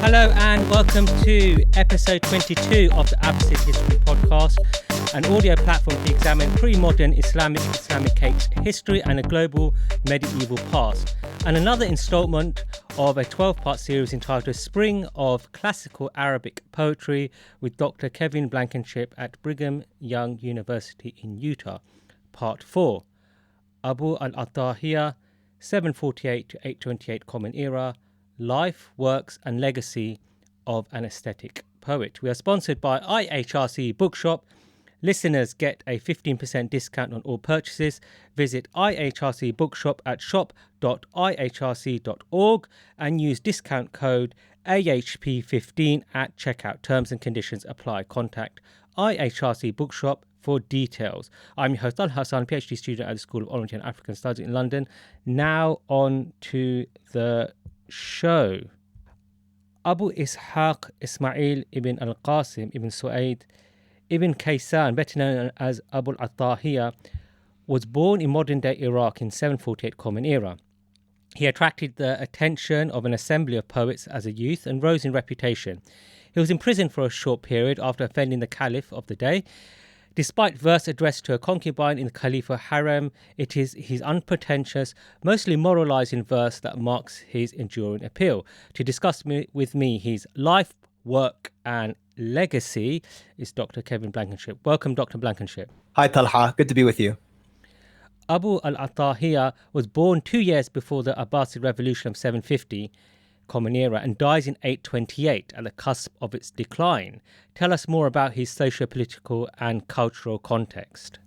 Hello and welcome to episode 22 of the Abbasid History Podcast, an audio platform to examine pre-modern Islamic case history and a global medieval past, and another instalment of a 12-part series entitled Spring of Classical Arabic Poetry with Dr. Kevin Blankinship at Brigham Young University in Utah, Part 4, al-ʿAtāhiyyath, 748 to 828 Common Era, Life, Works and Legacy of an Ascetic Poet. We are sponsored by IHRC Bookshop. Listeners get a 15% discount on all purchases. Visit IHRC Bookshop at shop.ihrc.org and use discount code AHP15 at checkout. Terms and conditions apply. Contact IHRC Bookshop for details. I'm your host Al-Hassan, PhD student at the School of Oriental and African Studies in London. Now on to the show. Abu Ishaq Ismail ibn al-Qasim ibn Su'aid ibn Kaysan, better known as Abu al-ʿAtāhiyyath, was born in modern-day Iraq in 748 Common Era. He attracted the attention of an assembly of poets as a youth and rose in reputation. He was imprisoned for a short period after offending the Caliph of the day. Despite verse addressed to a concubine in the Khalifa harem, it is his unpretentious, mostly moralizing verse that marks his enduring appeal. To discuss with me his life, work and legacy is Dr. Kevin Blankinship. Welcome, Dr. Blankinship. Hi, Talha. Good to be with you. Abu al-ʿAtāhiyyath was born 2 years before the Abbasid revolution of 750 Common Era and dies in 828 at the cusp of its decline. Tell us more about his socio-political and cultural context.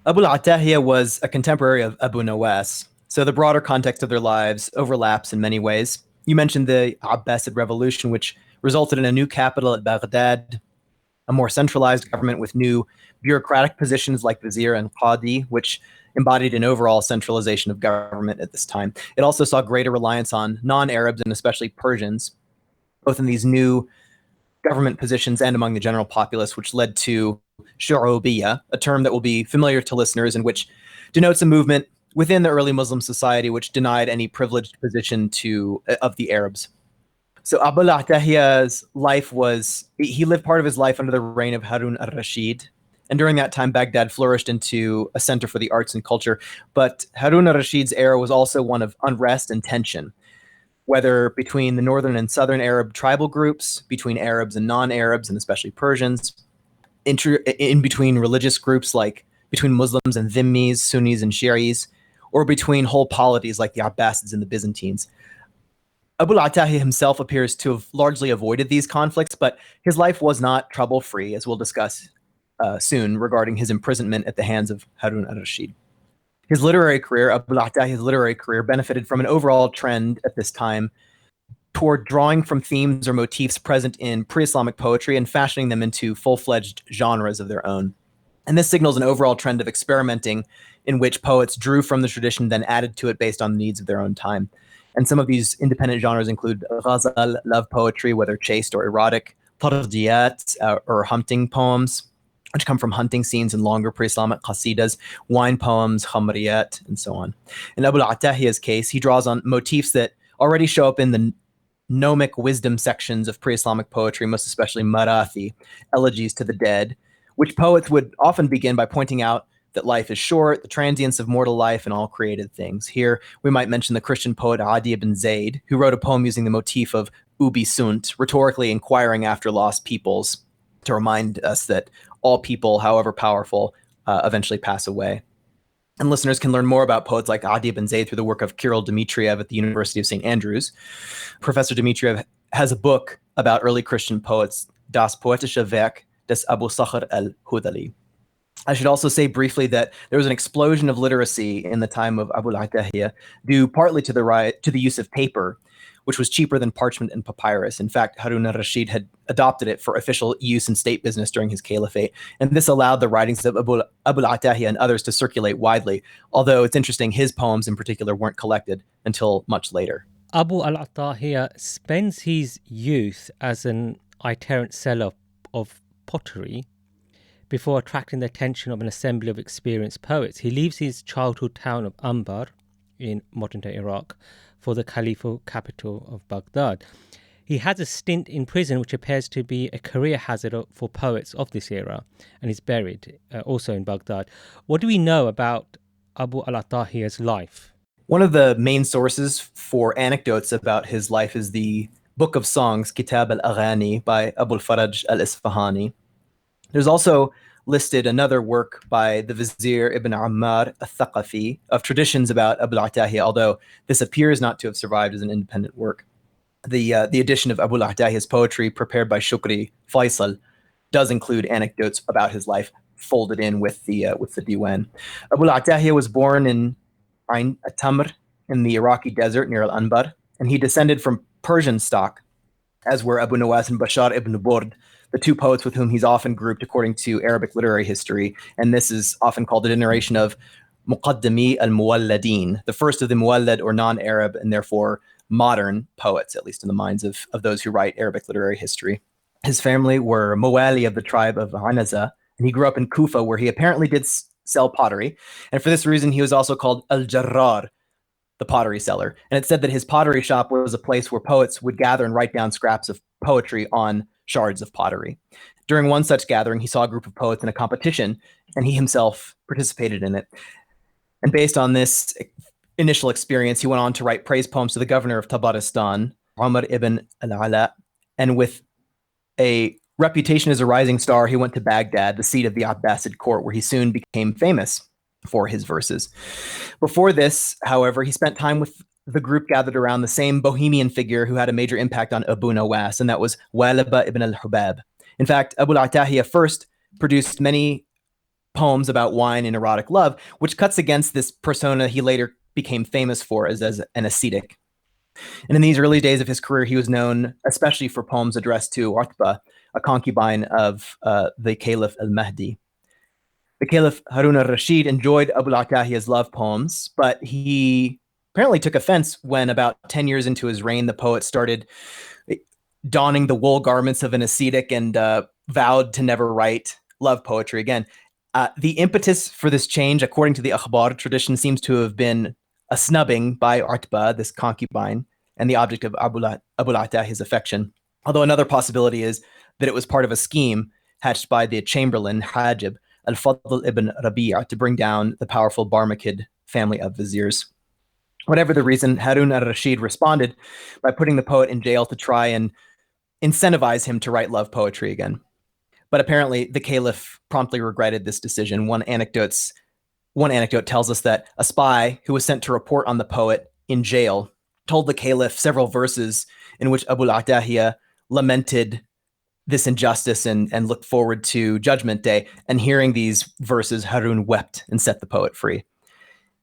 Abu al-ʿAtāhiyyath was a contemporary of Abu Nawas, so the broader context of their lives overlaps in many ways. You mentioned the Abbasid revolution, which resulted in a new capital at Baghdad, a more centralized government with new bureaucratic positions like vizier and qadi, which embodied an overall centralization of government at this time. It also saw greater reliance on non-Arabs and especially Persians, both in these new government positions and among the general populace, which led to shu'ubiyya, a term that will be familiar to listeners and which denotes a movement within the early Muslim society which denied any privileged position of the Arabs. So Abu al-ʿAtāhiyyath's life he lived part of his life under the reign of Harun al-Rashid. And during that time, Baghdad flourished into a center for the arts and culture. But Harun al-Rashid's era was also one of unrest and tension, whether between the northern and southern Arab tribal groups, between Arabs and non-Arabs, and especially Persians, in between religious groups like between Muslims and Dhimmis, Sunnis and Shi'is, or between whole polities like the Abbasids and the Byzantines. Abu al-ʿAtāhiyyath himself appears to have largely avoided these conflicts, but his life was not trouble-free, as we'll discuss soon regarding his imprisonment at the hands of Harun al-Rashid. His literary career, Abu al-ʿAtāhiyyath's literary career, benefited from an overall trend at this time toward drawing from themes or motifs present in pre-Islamic poetry and fashioning them into full-fledged genres of their own. And this signals an overall trend of experimenting in which poets drew from the tradition, then added to it based on the needs of their own time. And some of these independent genres include ghazal, love poetry, whether chaste or erotic, tardiyat, or hunting poems, which come from hunting scenes in longer pre-Islamic qasidas, wine poems, khamriyat, and so on. In Abu al-ʿAtāhiyyath's case, he draws on motifs that already show up in the gnomic wisdom sections of pre-Islamic poetry, most especially marathi, elegies to the dead, which poets would often begin by pointing out that life is short, the transience of mortal life, and all created things. Here, we might mention the Christian poet Adi ibn Zayd, who wrote a poem using the motif of ubi sunt, rhetorically inquiring after lost peoples, to remind us that all people, however powerful, eventually pass away. And listeners can learn more about poets like Adi ibn Zayd through the work of Kirill Dmitriev at the University of St. Andrews. Professor Dmitriev has a book about early Christian poets, Das Poetische Werk des Abu Sakhr al-Hudali. I should also say briefly that there was an explosion of literacy in the time of Abu al-ʿAtāhiyyath, due partly to the use of paper, which was cheaper than parchment and papyrus. In fact, Harun al-Rashid had adopted it for official use in state business during his caliphate, and this allowed the writings of Abu al-ʿAtāhiyyath and others to circulate widely, although it's interesting his poems in particular weren't collected until much later. Abu al-ʿAtāhiyyath spends his youth as an itinerant seller of pottery before attracting the attention of an assembly of experienced poets. He leaves his childhood town of Anbar in modern-day Iraq for the caliphal capital of Baghdad. He has a stint in prison, which appears to be a career hazard for poets of this era, and is buried also in Baghdad. What do we know about Abu al-ʿAtāhiyya's life? One of the main sources for anecdotes about his life is the book of songs, Kitab al-Aghani, by Abu al-Faraj al-Isfahani. There's also listed another work by the Vizier Ibn Ammar al-Thaqafi of traditions about Abu al-ʿAtāhiyya, although this appears not to have survived as an independent work. The edition of Abu al-ʿAtāhiyya's poetry prepared by Shukri Faisal does include anecdotes about his life folded in with the Diwan. Abu al-ʿAtāhiyya was born in Ain Tamr in the Iraqi desert near Al-Anbar, and he descended from Persian stock, as were Abu Nawas and Bashar ibn Burd, the two poets with whom he's often grouped according to Arabic literary history, and this is often called the generation of Muqaddami al-Muwalladin, the first of the Muwallad or non-Arab and therefore modern poets, at least in the minds of those who write Arabic literary history. His family were Mawali of the tribe of Anaza, and he grew up in Kufa, where he apparently did sell pottery, and for this reason he was also called al-Jarrar, the pottery seller. And it's said that his pottery shop was a place where poets would gather and write down scraps of poetry on shards of pottery. During one such gathering, he saw a group of poets in a competition, and he himself participated in it. And based on this initial experience, he went on to write praise poems to the governor of Tabaristan, Umar ibn al-Ala, and with a reputation as a rising star, he went to Baghdad, the seat of the Abbasid court, where he soon became famous for his verses. Before this, however, he spent time with the group gathered around the same bohemian figure who had a major impact on Abu Nawas, and that was Walaba ibn al-Hubab. In fact, Abu al-ʿAtāhiyya first produced many poems about wine and erotic love, which cuts against this persona he later became famous for as an ascetic. And in these early days of his career, he was known especially for poems addressed to Utbah, a concubine of the Caliph al-Mahdi. The Caliph Harun al-Rashid enjoyed Abu al-ʿAtāhiyya's love poems, but he apparently took offense when about 10 years into his reign, the poet started donning the wool garments of an ascetic and vowed to never write love poetry again. The impetus for this change, according to the Akhbar tradition, seems to have been a snubbing by Utbah, this concubine, and the object of Abu al-ʿAtāhiyya's affection. Although another possibility is that it was part of a scheme hatched by the chamberlain Hajib al-Fadl ibn Rabi'a to bring down the powerful Barmakid family of viziers. Whatever the reason, Harun al-Rashid responded by putting the poet in jail to try and incentivize him to write love poetry again. But apparently the caliph promptly regretted this decision. One anecdote tells us that a spy who was sent to report on the poet in jail told the caliph several verses in which Abu al-ʿAtāhiyya lamented this injustice and looked forward to Judgment Day. And hearing these verses, Harun wept and set the poet free.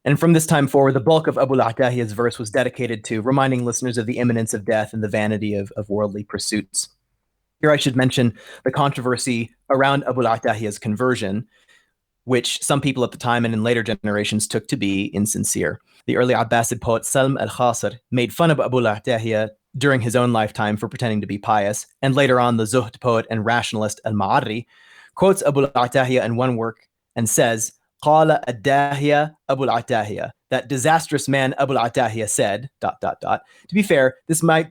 And from this time forward, the bulk of Abu al-ʿAtāhiyya's verse was dedicated to reminding listeners of the imminence of death and the vanity of worldly pursuits. Here I should mention the controversy around Abu al-ʿAtāhiyya's conversion, which some people at the time and in later generations took to be insincere. The early Abbasid poet Salm al-Khasir made fun of Abu al-ʿAtāhiyya during his own lifetime for pretending to be pious, and later on the Zuhd poet and rationalist al-Ma'arri quotes Abu al-ʿAtāhiyya in one work and says, "Qala ad-Dāhiyya Abu al-ʿAtāhiyya," that disastrous man Abu al-ʿAtāhiyya said, ... To be fair, this might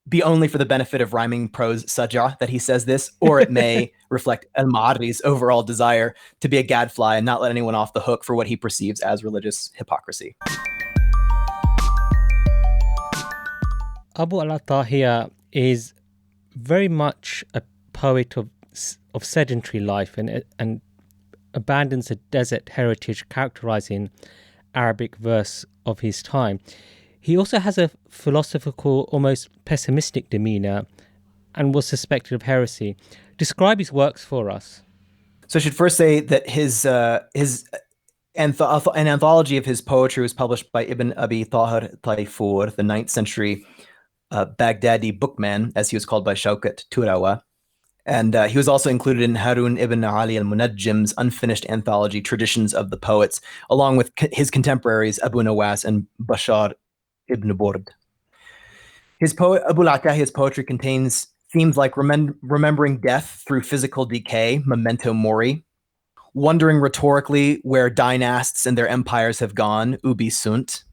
be only for the benefit of rhyming prose sajah that he says this, or it may reflect al-Ma'arri's overall desire to be a gadfly and not let anyone off the hook for what he perceives as religious hypocrisy. Abu al-ʿAtāhiyya is very much a poet of sedentary life and abandons a desert heritage characterizing Arabic verse of his time. He also has a philosophical, almost pessimistic demeanor and was suspected of heresy. Describe his works for us. So I should first say that an anthology of his poetry was published by Ibn Abi Tahir Tayfur, the 9th century Baghdadi bookman, as he was called by Shawkat Turawa. And he was also included in Harun ibn Ali al-Munajjim's unfinished anthology, Traditions of the Poets, along with his contemporaries Abu Nawas and Bashar ibn Burd. Abu al-ʿAtāhiyya's poetry contains themes like remembering death through physical decay, memento mori, wondering rhetorically where dynasts and their empires have gone, ubi sunt,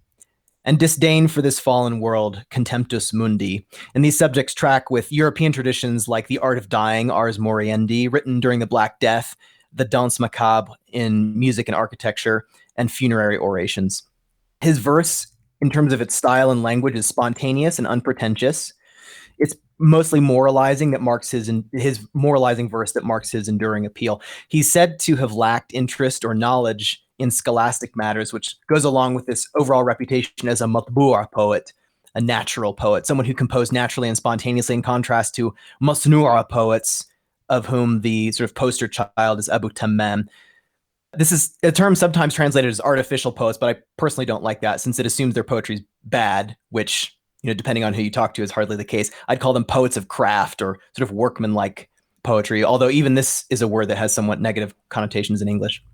and disdain for this fallen world, contemptus mundi. And these subjects track with European traditions like the art of dying, ars moriendi, written during the Black Death, the danse macabre in music and architecture, and funerary orations. His verse, in terms of its style and language, is spontaneous and unpretentious. It's mostly moralizing that marks his moralizing verse that marks his enduring appeal. He's said to have lacked interest or knowledge in scholastic matters, which goes along with this overall reputation as a matbu'a poet, a natural poet, someone who composed naturally and spontaneously, in contrast to masnu'a poets, of whom the sort of poster child is Abu Tammam. This is a term sometimes translated as artificial poets, but I personally don't like that, since it assumes their poetry is bad, which, depending on who you talk to, is hardly the case. I'd call them poets of craft or sort of workmanlike poetry, although even this is a word that has somewhat negative connotations in English.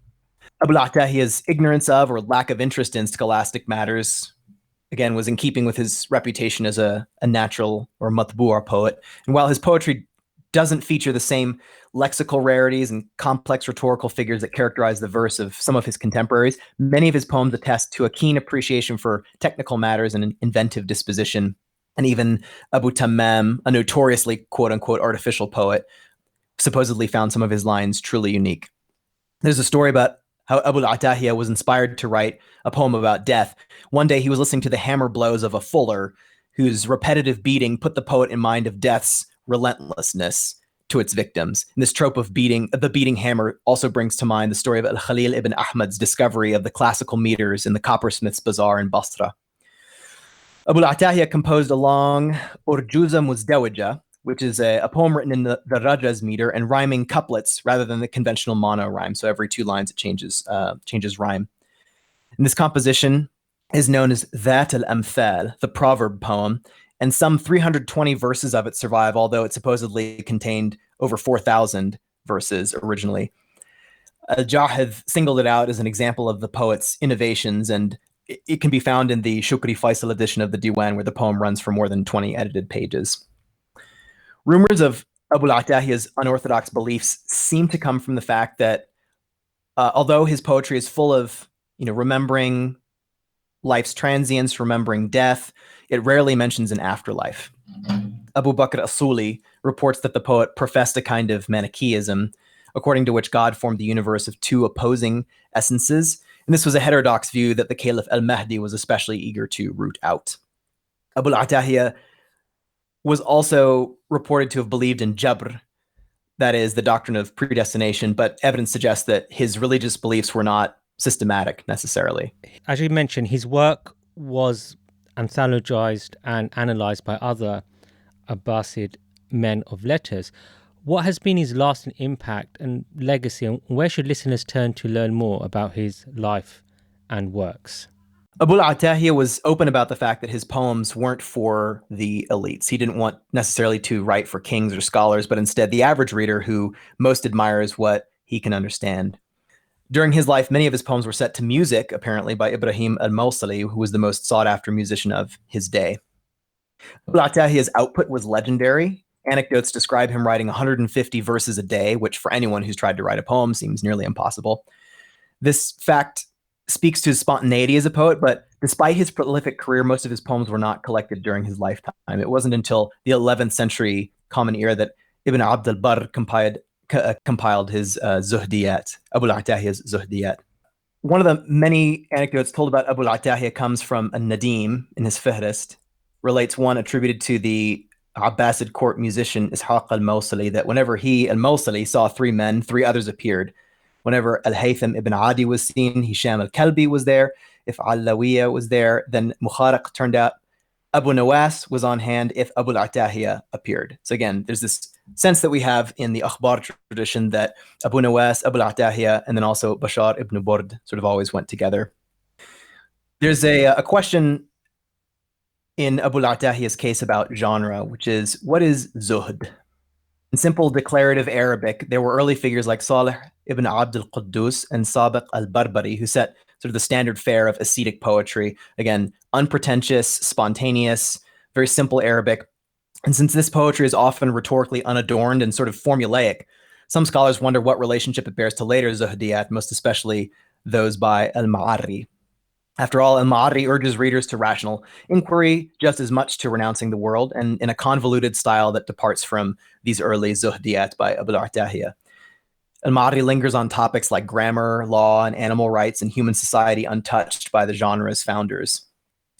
Abu al-ʿAtāhiyya's ignorance of or lack of interest in scholastic matters, again, was in keeping with his reputation as a natural or matbu'a poet. And while his poetry doesn't feature the same lexical rarities and complex rhetorical figures that characterize the verse of some of his contemporaries, many of his poems attest to a keen appreciation for technical matters and an inventive disposition. And even Abu Tammam, a notoriously quote-unquote artificial poet, supposedly found some of his lines truly unique. There's a story about how Abu al-ʿAtāhiyya was inspired to write a poem about death. One day he was listening to the hammer blows of a fuller whose repetitive beating put the poet in mind of death's relentlessness to its victims. And this trope of the beating hammer also brings to mind the story of al-Khalil ibn Ahmad's discovery of the classical meters in the coppersmith's bazaar in Basra. Abu al-ʿAtāhiyya composed a long Urjuza Muzdawija, which is a poem written in the Rajaz meter and rhyming couplets rather than the conventional mono rhyme. So every 2 lines it changes rhyme. And this composition is known as That al-Amthal, the proverb poem, and some 320 verses of it survive, although it supposedly contained over 4,000 verses originally. Al-Jahid singled it out as an example of the poet's innovations, and it can be found in the Shukri Faisal edition of the Diwan, where the poem runs for more than 20 edited pages. Rumors of Abu al-ʿAtāhiyya's unorthodox beliefs seem to come from the fact that although his poetry is full of, remembering life's transience, remembering death, it rarely mentions an afterlife. Abu Bakr Asuli reports that the poet professed a kind of Manichaeism, according to which God formed the universe of 2 opposing essences, and this was a heterodox view that the Caliph al-Mahdi was especially eager to root out. Abu al-ʿAtāhiyya was also reported to have believed in Jabr, that is, the doctrine of predestination, but evidence suggests that his religious beliefs were not systematic necessarily. As you mentioned, his work was anthologized and analyzed by other Abbasid men of letters. What has been his lasting impact and legacy, and where should listeners turn to learn more about his life and works? Abu al-ʿAtāhiyya was open about the fact that his poems weren't for the elites. He didn't want necessarily to write for kings or scholars, but instead the average reader who most admires what he can understand. During his life, many of his poems were set to music, apparently, by Ibrahim al-Mawsili, who was the most sought-after musician of his day. Abu al-ʿAtāhiyya's output was legendary. Anecdotes describe him writing 150 verses a day, which for anyone who's tried to write a poem seems nearly impossible. This fact speaks to his spontaneity as a poet, but despite his prolific career, most of his poems were not collected during his lifetime. It wasn't until the 11th century Common Era that Ibn Abd al-Barr compiled his Zuhdiyat, Abu al-ʿAtāhiyya's Zuhdiyat. One of the many anecdotes told about Abu al-ʿAtāhiyya comes from Nadim in his Fihrist, relates one attributed to the Abbasid court musician Ishaq al-Mawsili, that whenever he, al-Mawsili, saw 3 men, 3 others appeared. Whenever al-Haytham ibn Adi was seen, Hisham al-Kalbi was there. If al-Lawiyya was there, then Mukharaq turned out. Abu Nawas was on hand if Abu al-ʿAtāhiyya appeared. So again, there's this sense that we have in the Akhbar tradition that Abu Nawas, Abu al-ʿAtāhiyya, and then also Bashar ibn Burd sort of always went together. There's a question in Abu al-ʿAtāhiyya's case about genre, which is, what is zuhd? In simple declarative Arabic, there were early figures like Salih ibn Abd al-Quddus and Sabiq al-Barbari who set sort of the standard fare of ascetic poetry. Again, unpretentious, spontaneous, very simple Arabic. And since this poetry is often rhetorically unadorned and sort of formulaic, some scholars wonder what relationship it bears to later Zuhdiyat, most especially those by al-Ma'arri. After all, al-Ma'arri urges readers to rational inquiry just as much to renouncing the world, and in a convoluted style that departs from these early zuhdiyat by al-ʿAtāhiyyath. Al-Ma'arri lingers on topics like grammar, law, and animal rights and human society untouched by the genre's founders.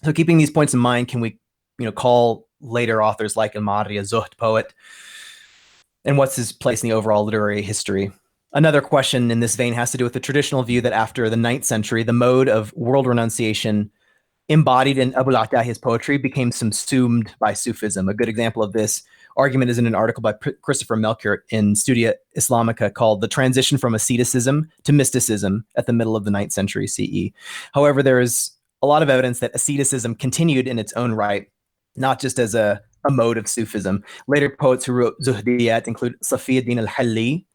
So keeping these points in mind, can we call later authors like al-Ma'arri a zuhd poet? And what's his place in the overall literary history? Another question in this vein has to do with the traditional view that after the 9th century, the mode of world renunciation embodied in al-ʿAtāhiyyath's poetry became subsumed by Sufism. A good example of this argument is in an article by Christopher Melchior in Studia Islamica called The Transition from Asceticism to Mysticism at the Middle of the 9th Century CE. However, there is a lot of evidence that asceticism continued in its own right, not just as a mode of Sufism. Later poets who wrote zuhdiyat include Safi ad-Din al-Halli,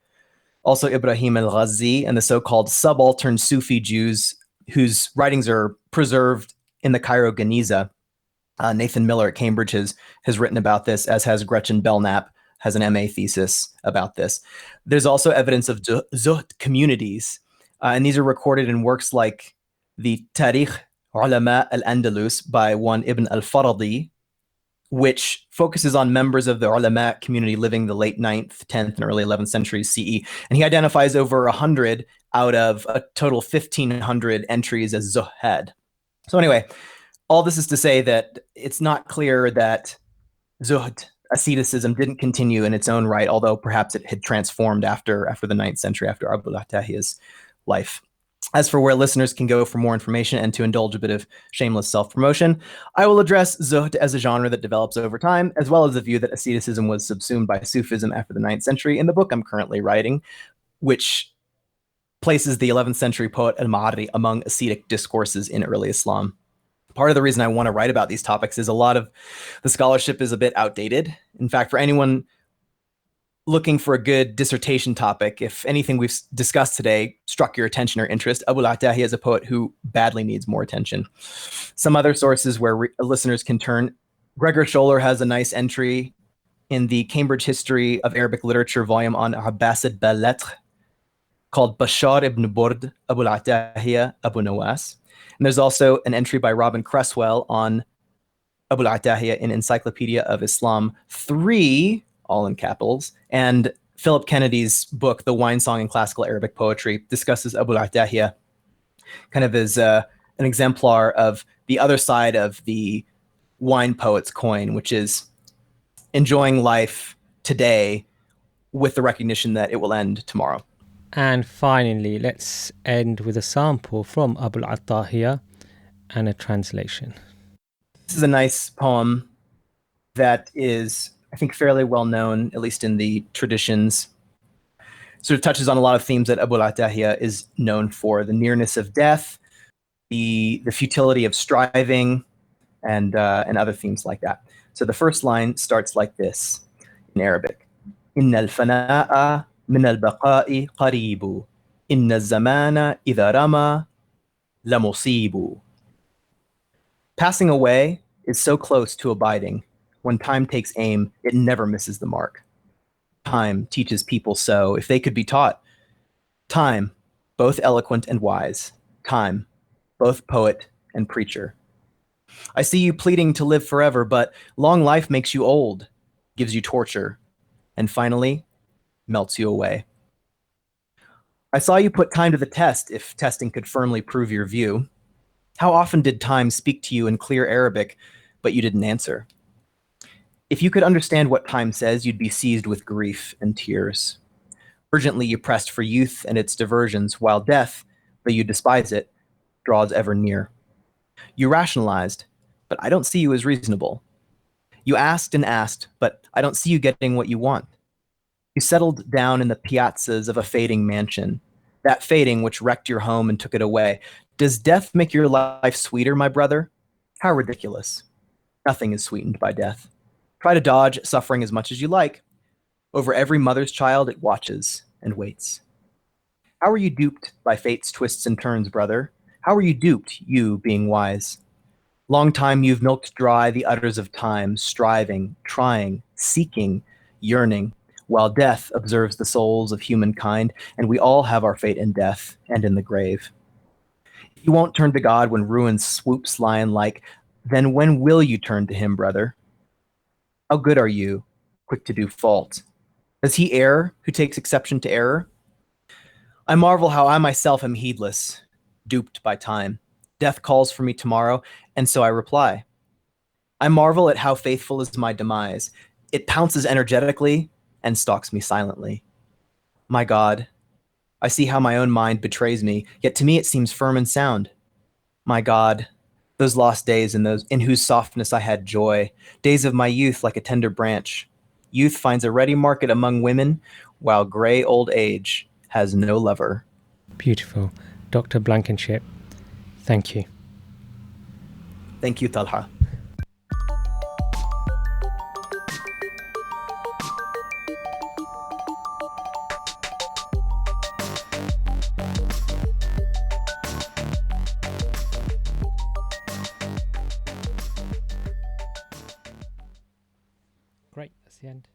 also Ibrahim al-Ghazi, and the so-called subaltern Sufi Jews whose writings are preserved in the Cairo Geniza. Nathan Miller at Cambridge has written about this, as has Gretchen Belknap, has an MA thesis about this. There's also evidence of zuhd communities, and these are recorded in works like the Tarikh Ulama al-Andalus by one Ibn al-Faradi, which focuses on members of the ulama community living the late 9th, 10th, and early 11th centuries CE. And he identifies over 100 out of a total 1,500 entries as zuhad. So anyway, all this is to say that it's not clear that zuhd, asceticism, didn't continue in its own right, although perhaps it had transformed after the 9th century, after al-ʿAtāhiyyath's life. As for where listeners can go for more information and to indulge a bit of shameless self-promotion, I will address zuhd as a genre that develops over time, as well as the view that asceticism was subsumed by Sufism after the 9th century in the book I'm currently writing, which places the 11th century poet al-Ma'arri among ascetic discourses in early Islam. Part of the reason I want to write about these topics is a lot of the scholarship is a bit outdated. In fact, for anyone looking for a good dissertation topic, if anything we've discussed today struck your attention or interest, al-ʿAtāhiyyath is a poet who badly needs more attention. Some other sources where listeners can turn: Gregor Scholler has a nice entry in the Cambridge History of Arabic Literature volume on Abbasid belles-lettres called Bashar ibn Burd, al-ʿAtāhiyyath, Abu Nawas. And there's also an entry by Robin Cresswell on al-ʿAtāhiyyath in Encyclopedia of Islam 3, all in capitals, and Philip Kennedy's book, The Wine Song in Classical Arabic Poetry, discusses al-ʿAtāhiyyath kind of as an exemplar of the other side of the wine poet's coin, which is enjoying life today with the recognition that it will end tomorrow. And finally, let's end with a sample from al-ʿAtāhiyyath and a translation. This is a nice poem that is, I think, fairly well known, at least in the traditions. Sort of touches on a lot of themes that al-ʿAtāhiyyath is known for: the nearness of death, the futility of striving, and other themes like that. So the first line starts like this in Arabic: Inna al-fanā'a min al-baqā'i qarību, inna al-zamāna idhā ramā lamusību. Passing away is so close to abiding. When time takes aim, it never misses the mark. Time teaches people so, if they could be taught. Time, both eloquent and wise. Time, both poet and preacher. I see you pleading to live forever, but long life makes you old, gives you torture, and finally melts you away. I saw you put time to the test, if testing could firmly prove your view. How often did time speak to you in clear Arabic, but you didn't answer? If you could understand what time says, you'd be seized with grief and tears. Urgently you pressed for youth and its diversions, while death, though you despise it, draws ever near. You rationalized, but I don't see you as reasonable. You asked and asked, but I don't see you getting what you want. You settled down in the piazzas of a fading mansion, that fading which wrecked your home and took it away. Does death make your life sweeter, my brother? How ridiculous. Nothing is sweetened by death. Try to dodge suffering as much as you like. Over every mother's child it watches and waits. How are you duped by fate's twists and turns, brother? How are you duped, you being wise? Long time you've milked dry the udders of time, striving, trying, seeking, yearning, while death observes the souls of humankind, and we all have our fate in death and in the grave. You won't turn to God when ruin swoops lion-like. Then when will you turn to him, brother? How good are you, quick to do fault? Does he err who takes exception to error? I marvel how I myself am heedless, duped by time. Death calls for me tomorrow, and so I reply. I marvel at how faithful is my demise. It pounces energetically and stalks me silently. My God, I see how my own mind betrays me, yet to me it seems firm and sound. My God, those lost days in whose softness I had joy, days of my youth like a tender branch. Youth finds a ready market among women, while gray old age has no lover. Beautiful. Dr. Blankinship, thank you. Thank you, Talha. Great, that's the end.